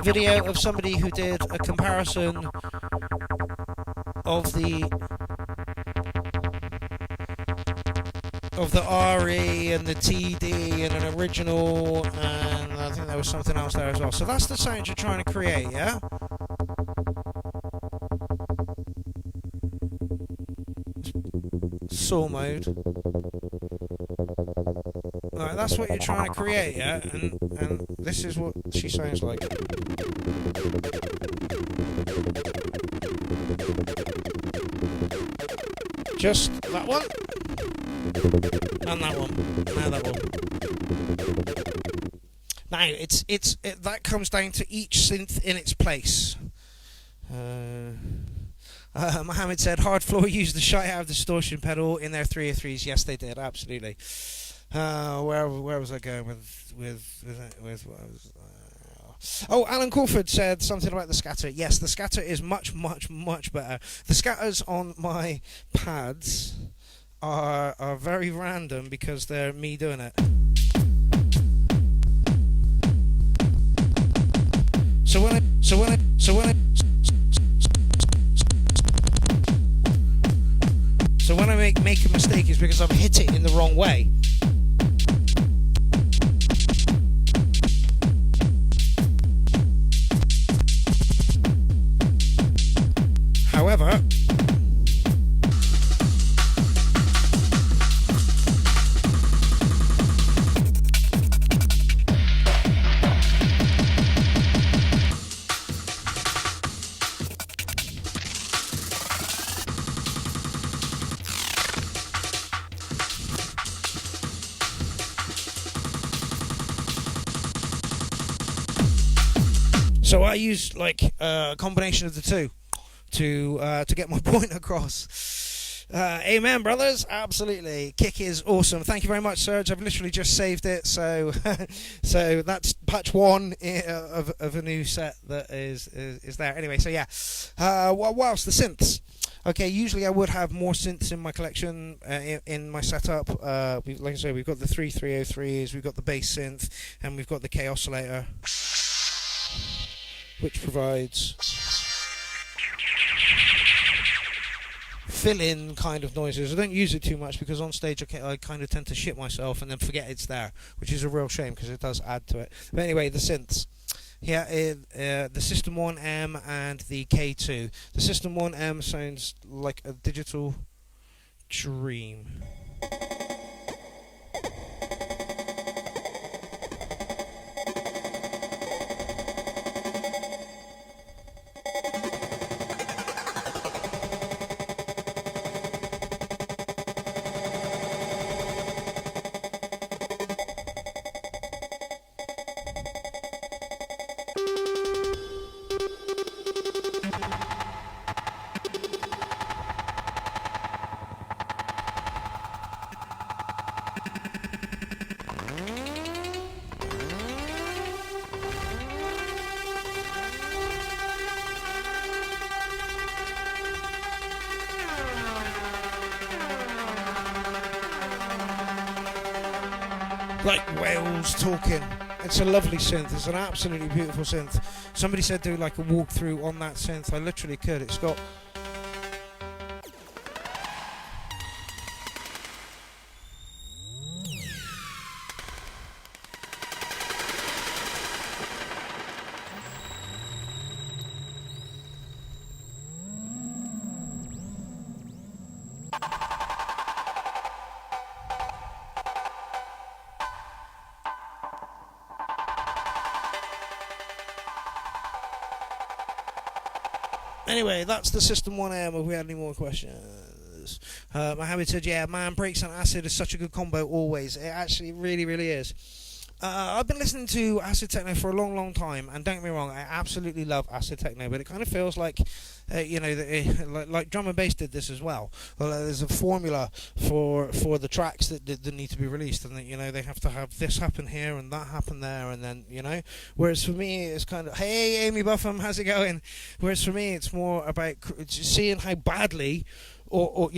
video of somebody who did a comparison of the RE and the TD and an original, and I think there was something else there as well. So that's the sound you're trying to create, yeah? Saw mode. Alright, that's what you're trying to create, yeah? And this is what she sounds like. Just that one. And that one. Now that one. Now, that comes down to each synth in its place. Mohammed said, Hard Floor used the shite out of the distortion pedal in their 303s. Yes, they did, absolutely. Where was I going with what I was... Oh, Alan Crawford said something about the scatter. Yes, the scatter is much, much, much better. The scatters on my pads are very random because they're me doing it. So when I make a mistake, it's because I've hit it in the wrong way. However, so I use like a combination of the two to get my point across. Amen, brothers. Absolutely. Kick is awesome. Thank you very much, Serge. I've literally just saved it. So so that's patch 1 of a new set that is there. Anyway, so yeah. Whilst the synths. Okay, usually I would have more synths in my collection, in my setup. Like I say, we've got the 303s, we've got the bass synth, and we've got the K oscillator, which provides fill-in kind of noises. I don't use it too much because on stage I kind of tend to shit myself and then forget it's there, which is a real shame because it does add to it. But anyway, the synths. Here, the System 1M and the K2. The System 1M sounds like a digital dream. like whales talking. It's a lovely synth. It's an absolutely beautiful synth. Somebody said do like a walkthrough on that synth. I literally could. It's got Anyway, that's the System 1M. If we had any more questions. Mohammed said, yeah, man, Breaks and Acid is such a good combo always. It actually really, really is. I've been listening to acid techno for a long, long time, and don't get me wrong, I absolutely love acid techno, but it kind of feels like, like drum and bass did this as well. Well, there's a formula for the tracks that need to be released, and that, they have to have this happen here and that happen there, and then, whereas for me, it's kind of, hey, Amy Buffum, how's it going? Whereas for me, it's more about seeing how badly or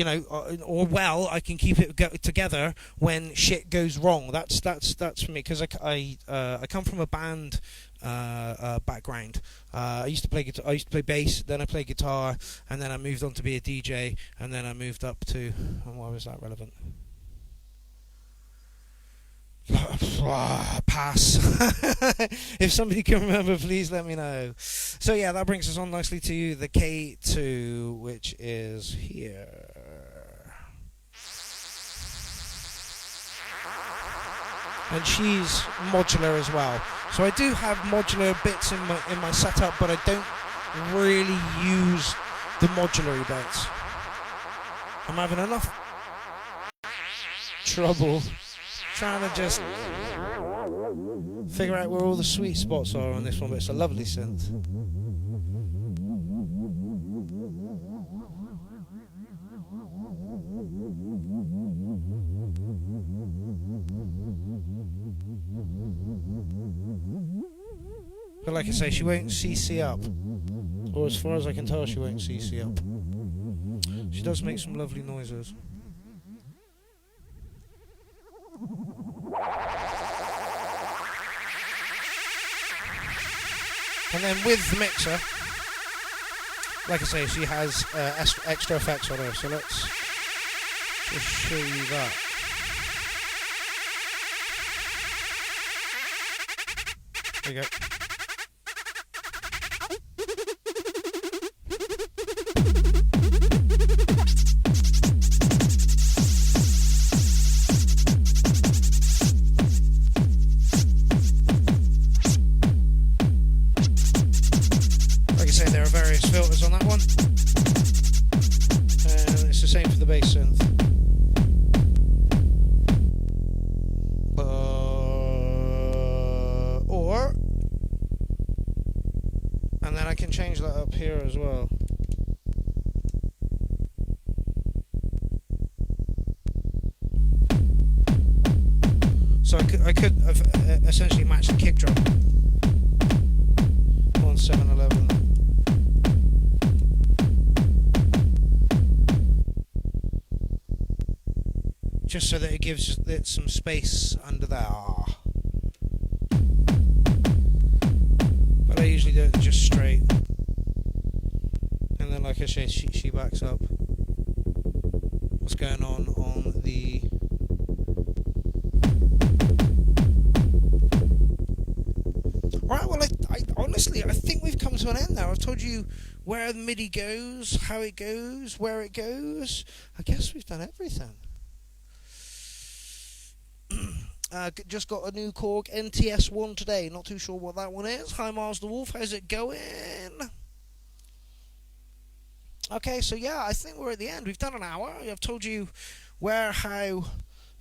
well, I can keep it together when shit goes wrong. That's for me, because I come from a band background. I used to play guitar. I used to play bass. Then I played guitar, and then I moved on to be a DJ, and then I moved up to. Why was that relevant? Pass. If somebody can remember, please let me know. So yeah, that brings us on nicely to the K2, which is here. And she's modular as well. So I do have modular bits in my setup, but I don't really use the modular bits. I'm having enough trouble trying to just figure out where all the sweet spots are on this one, but it's a lovely synth. But like I say, she won't CC up. Or as far as I can tell, she won't CC up. She does make some lovely noises. And then with the mixer, like I say, she has extra effects on her, so let's just show you that. There you go. There are various filters on that one, and it's the same for the bass synth. And then I can change that up here as well. So I could have essentially matched the kick drum on 711. Just so that it gives it some space under there. But I usually do it just straight. And then, like I say, she backs up. What's going on the... Alright, well, I honestly, I think we've come to an end now. I've told you where the MIDI goes, how it goes, where it goes. I guess we've done everything. Just got a new Korg NTS1 today. Not too sure what that one is. Hi, Mars the Wolf. How's it going? Okay, so yeah, I think we're at the end. We've done an hour. I've told you where, how,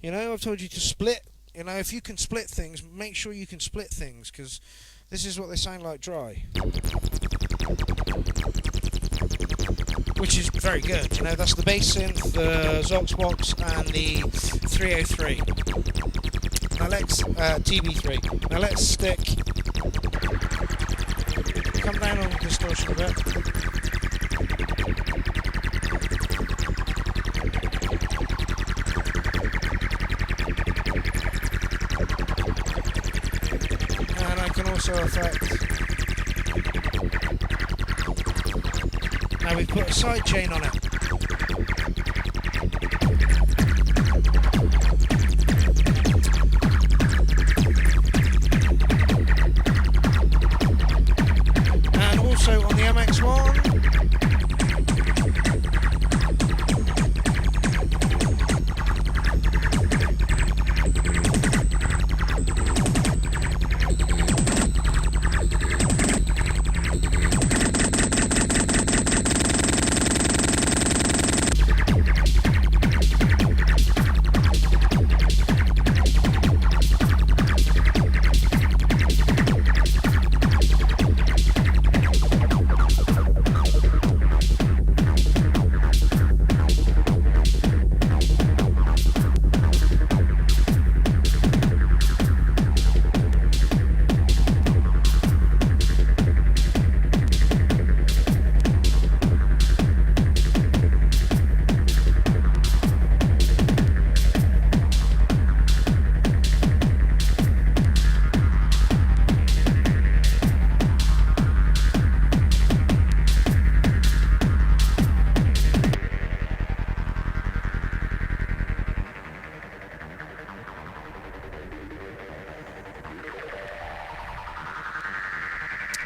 I've told you to split. If you can split things, make sure you can split things, because this is what they sound like dry. Which is very good. That's the bass synth, the Zox box, and the 303. Now let's TB3. Now let's stick. Come down on the distortion a bit. lasso effect. Now we put a side chain on it. And also on the MX1,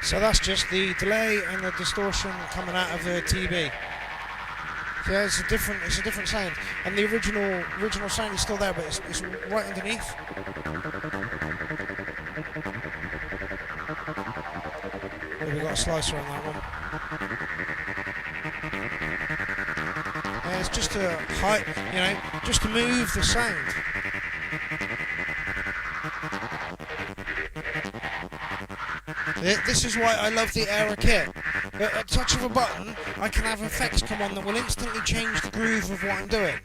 so that's just the delay and the distortion coming out of the TB. Yeah, it's a different sound, and the original sound is still there, but it's right underneath. Oh, we got a slicer on that one. Yeah, it's just to height, just to move the sound. This is why I love the Era kit. At a touch of a button, I can have effects come on that will instantly change the groove of what I'm doing.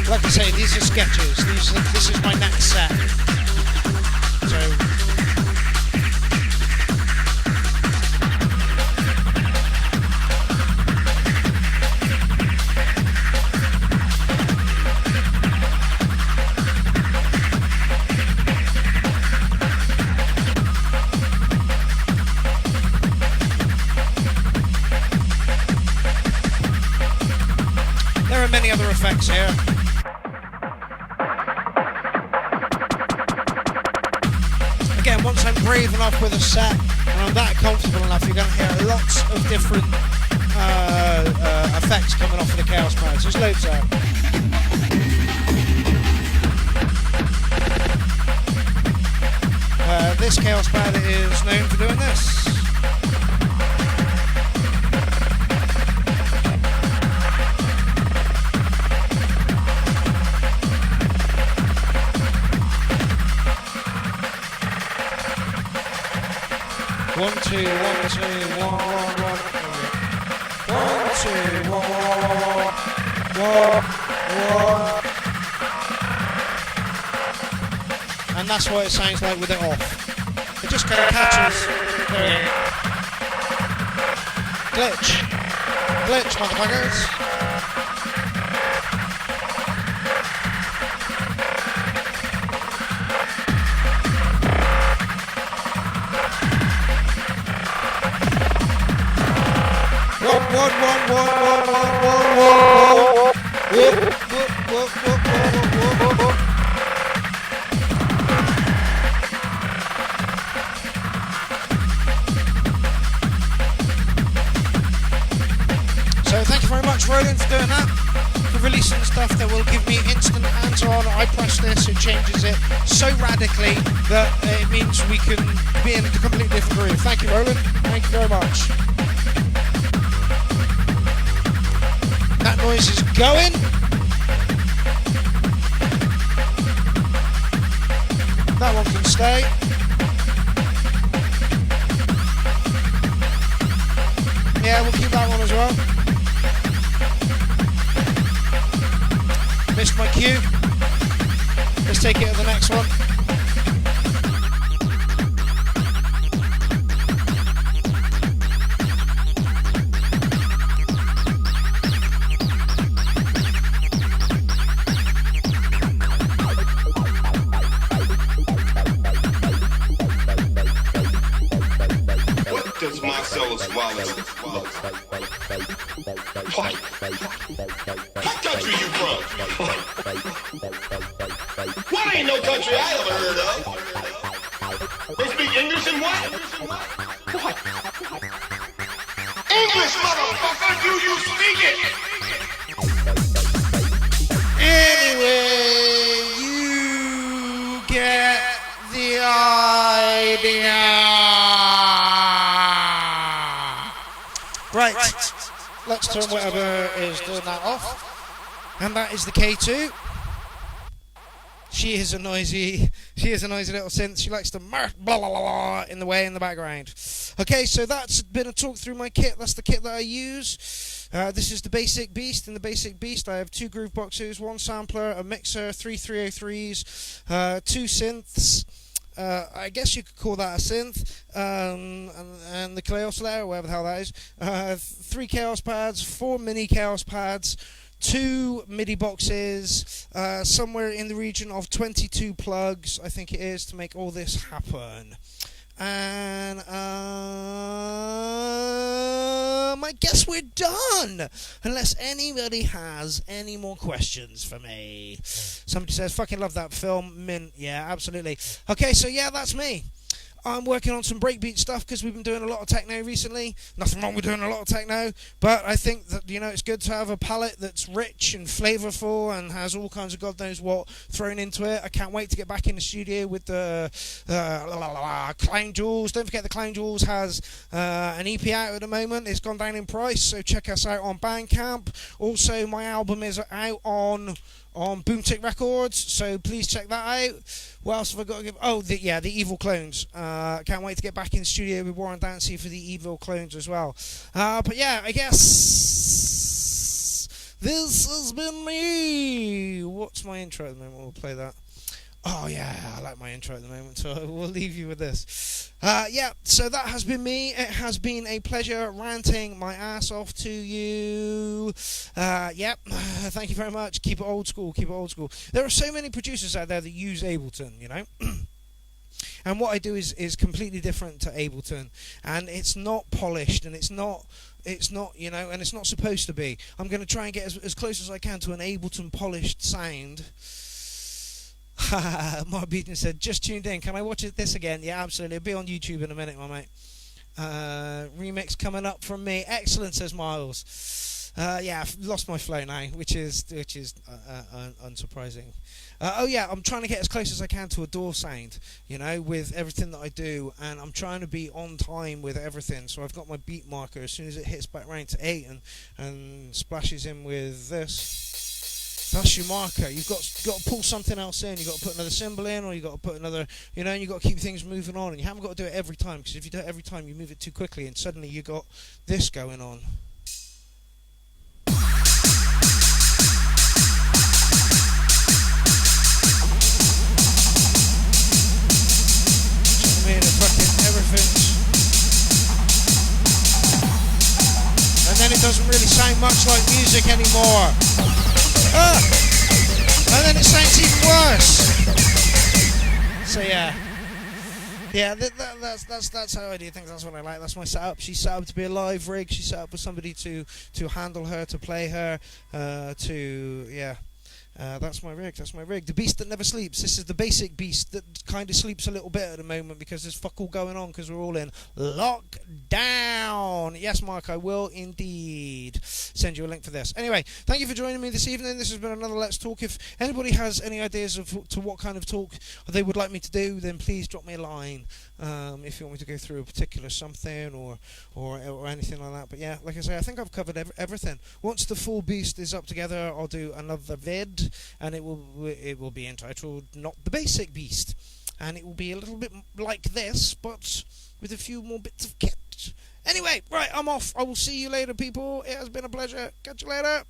Like I say, these are sketches. This is my next set. So. There are many other effects here. Again, once I'm brave enough with a set and I'm that comfortable enough, you're going to hear lots of different effects coming off of the Chaos Pads. There's loads there. This Chaos Pad is known for doing this. One, two, 1, 2, 1, 1, 1. 1, 2, 1, 1. And that's what it sounds like with it off. It just kind of catches. There we go. Glitch. Glitch, motherfuckers. for releasing stuff that will give me instant answer on. I press this, it changes it so radically that it means we can be in a completely different groove. Thank you, Roland. Thank you very much. That noise is going. That one can stay. Yeah, we'll keep that one as well. Missed my cue. Let's take it to the next one. What does Marcellus Wallace What country you from? What ain't no country I ever heard of? They speak English and what? What? English, motherfucker, do you speak it? Anyway, you get the idea. Right, let's turn whatever is doing that off. And that is the K2. She is a noisy little synth. She likes to blah, blah, blah, blah in the way in the background. Okay, so that's been a talk through my kit. That's the kit that I use. This is the Basic Beast. In the Basic Beast, I have 2 groove boxes, 1 sampler, a mixer, 3 303s, 2 synths. I guess you could call that a synth, and the Chaos Layer, whatever the hell that is. 3 Chaos pads, 4 mini Chaos pads, 2 MIDI boxes, somewhere in the region of 22 plugs, I think it is, to make all this happen. And I guess we're done, unless anybody has any more questions for me. Somebody says, fucking love that film, mint. Yeah, absolutely. Okay, so yeah, that's me. I'm working on some breakbeat stuff because we've been doing a lot of techno recently. Nothing wrong with doing a lot of techno, but I think that, you know, it's good to have a palette that's rich and flavorful and has all kinds of God knows what thrown into it. I can't wait to get back in the studio with the Clown Jewels. Don't forget the Clown Jewels has an EP out at the moment. It's gone down in price, so check us out on Bandcamp. Also, my album is out on Boomtick Records, so please check that out. What else have I got to give? Oh, the Evil Clones. Can't wait to get back in the studio with Warren Dancy for the Evil Clones as well. But yeah, I guess this has been me. What's my intro at the moment? We'll play that. Oh yeah, I like my intro at the moment, so we'll leave you with this. Yeah, so that has been me. It has been a pleasure ranting my ass off to you. Yep, thank you very much. Keep it old school, keep it old school. There are so many producers out there that use Ableton, you know. And what I do is completely different to Ableton, and it's not polished, and it's not, you know, and it's not supposed to be. I'm going to try and get as close as I can to an Ableton polished sound. Mark Beaton said, just tuned in. Can I watch this again? Yeah, absolutely. It'll be on YouTube in a minute, my mate. Remix coming up from me. Excellent, says Miles. Yeah, I've lost my flow now, which is unsurprising. Oh yeah, I'm trying to get as close as I can to a DAW sound, you know, with everything that I do, and I'm trying to be on time with everything. So I've got my beat marker. As soon as it hits back round to 8 and splashes in with this, that's your marker. You've got to pull something else in. You've got to put another cymbal in, or you've got to put another, you know, and you've got to keep things moving on. And you haven't got to do it every time, because if you do it every time, you move it too quickly, and suddenly you got this going on. I mean, fucking everything's, and then it doesn't really sound much like music anymore. And then it sounds even worse. So yeah, that's how I do things. That's what I like. That's my setup. She's set up to be a live rig. She's set up with somebody to handle her, to play her, that's my rig. That's my rig. The beast that never sleeps. This is the basic beast that kind of sleeps a little bit at the moment because there's fuck all going on because we're all in lockdown. Yes, Mark, I will indeed. feed, send you a link for this. Anyway, thank you for joining me this evening. This has been another Let's Talk. If anybody has any ideas to what kind of talk they would like me to do, then please drop me a line. If you want me to go through a particular something or anything like that. But yeah, like I say, I think I've covered everything. Once the full beast is up together, I'll do another vid, and it will be entitled Not the Basic Beast, and it will be a little bit like this, but with a few more bits of kit. Anyway, right, I'm off. I will see you later, people. It has been a pleasure. Catch you later.